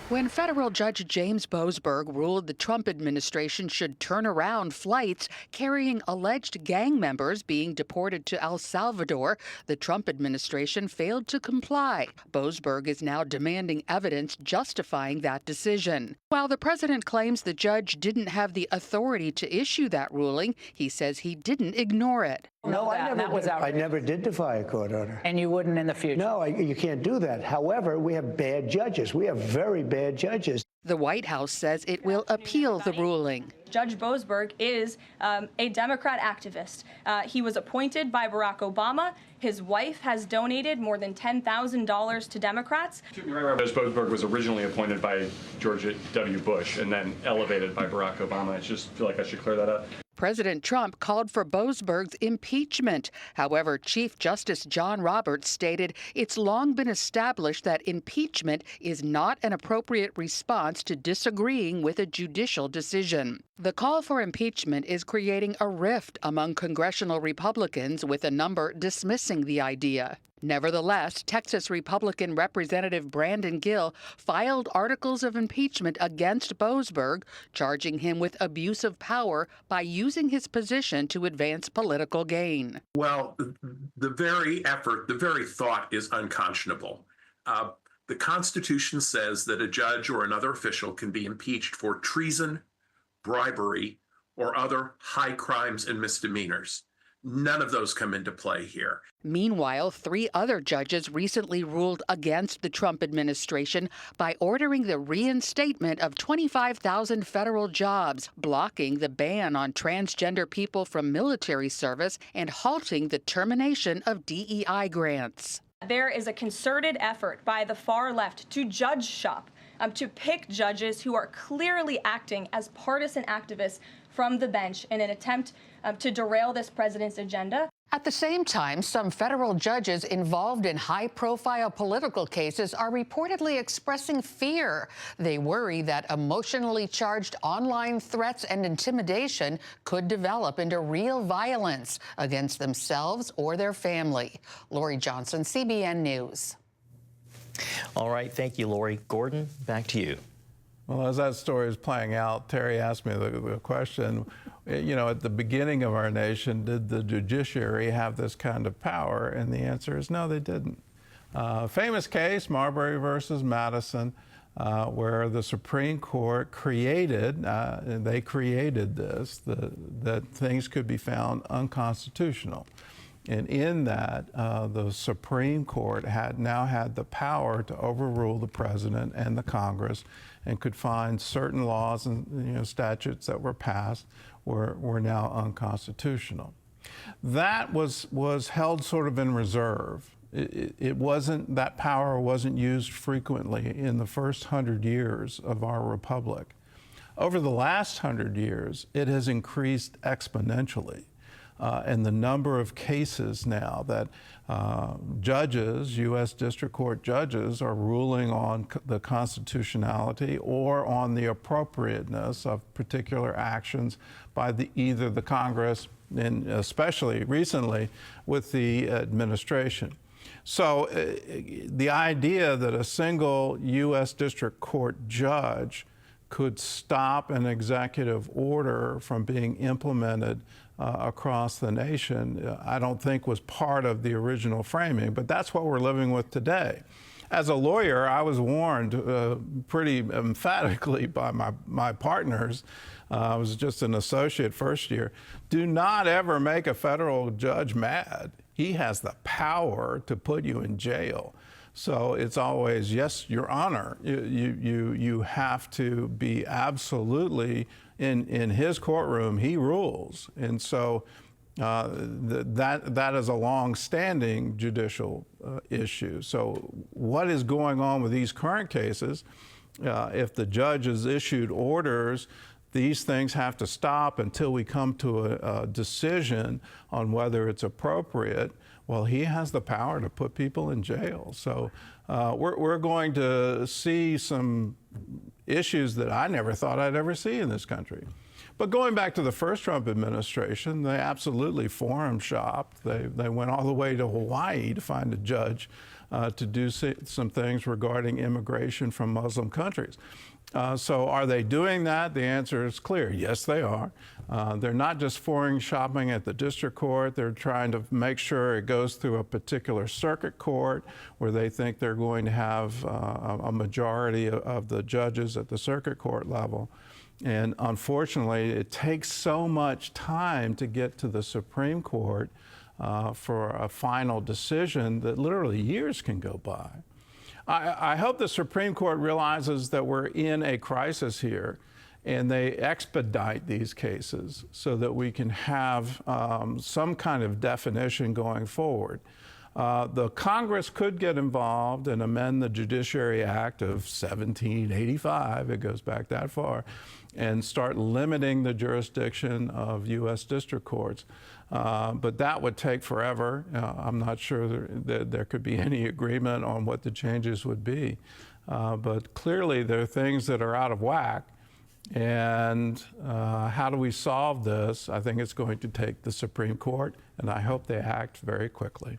When Federal Judge James Boasberg ruled the Trump administration should turn around flights carrying alleged gang members being deported to El Salvador, the Trump administration failed to comply. Boasberg is now demanding evidence justifying that decision. While the president claims the judge didn't have the authority to issue that ruling, he says he didn't ignore it. No, I never did defy a court order. And you wouldn't in the future? No, you can't do that. However, we have bad judges. We have very bad judges. The White House says it will appeal the ruling. Judge Boasberg is a Democrat activist. He was appointed by Barack Obama. His wife has donated more than $10,000 to Democrats. Judge Boasberg was originally appointed by George W. Bush and then elevated by Barack Obama. I just feel like I should clear that up. President Trump called for Boasberg's impeachment. However, Chief Justice John Roberts stated it's long been established that impeachment is not an appropriate response to disagreeing with a judicial decision. The call for impeachment is creating a rift among congressional Republicans, with a number dismissing the idea. Nevertheless, Texas Republican Representative Brandon Gill filed articles of impeachment against Boasberg, charging him with abuse of power by using his position to advance political gain. Well, the very effort, the very thought is unconscionable. The Constitution says that a judge or another official can be impeached for treason, bribery, or other high crimes and misdemeanors. None of those come into play here. Meanwhile, 3 other judges recently ruled against the Trump administration by ordering the reinstatement of 25,000 federal jobs, blocking the ban on transgender people from military service, and halting the termination of DEI grants. There is a concerted effort by the far left to judge shop, to pick judges who are clearly acting as partisan activists from the bench in an attempt to derail this president's agenda. At the same time, some federal judges involved in high-profile political cases are reportedly expressing fear. They worry that emotionally charged online threats and intimidation could develop into real violence against themselves or their family. Lori Johnson, CBN News. All right, thank you, Lori. Gordon, back to you. Well, as that story is playing out, Terry asked me the question, you know, at the beginning of our nation, did the judiciary have this kind of power? And the answer is no, they didn't. Famous case, Marbury versus Madison, where the Supreme Court created, they created this, that things could be found unconstitutional. And in that, the Supreme Court now had the power to overrule the president and the Congress, and could find certain laws and statutes that were passed were now unconstitutional. That was held sort of in reserve. It wasn't, that power wasn't used frequently in the first 100 years of our republic. Over the last 100 years, it has increased exponentially. And the number of cases now that judges, U.S. District Court judges, are ruling on the constitutionality or on the appropriateness of particular actions by either the Congress and especially recently with the administration. So the idea that a single U.S. District Court judge could stop an executive order from being implemented across the nation, I don't think was part of the original framing, but that's what we're living with today. As a lawyer, I was warned pretty emphatically by my partners. I was just an associate first year. Do not ever make a federal judge mad. He has the power to put you in jail. So it's always, yes, Your Honor, you have to be absolutely in his courtroom, he rules. And so that is a long-standing judicial issue. So what is going on with these current cases, if the judge has issued orders, these things have to stop until we come to a decision on whether it's appropriate. Well, he has the power to put people in jail. So we're going to see some issues that I never thought I'd ever see in this country. But going back to the first Trump administration, they absolutely forum shopped. They went all the way to Hawaii to find a judge to do some things regarding immigration from Muslim countries. So are they doing that? The answer is clear. Yes, they are. They're not just foreign shopping at the district court. They're trying to make sure it goes through a particular circuit court where they think they're going to have a majority of the judges at the circuit court level. And unfortunately, it takes so much time to get to the Supreme Court for a final decision that literally years can go by. I hope the Supreme Court realizes that we're in a crisis here and they expedite these cases so that we can have some kind of definition going forward. The Congress could get involved and amend the Judiciary Act of 1785, it goes back that far, and start limiting the jurisdiction of U.S. district courts. But that would take forever. I'm not sure that there could be any agreement on what the changes would be. But clearly there are things that are out of whack. And how do we solve this? I think it's going to take the Supreme Court, and I hope they act very quickly.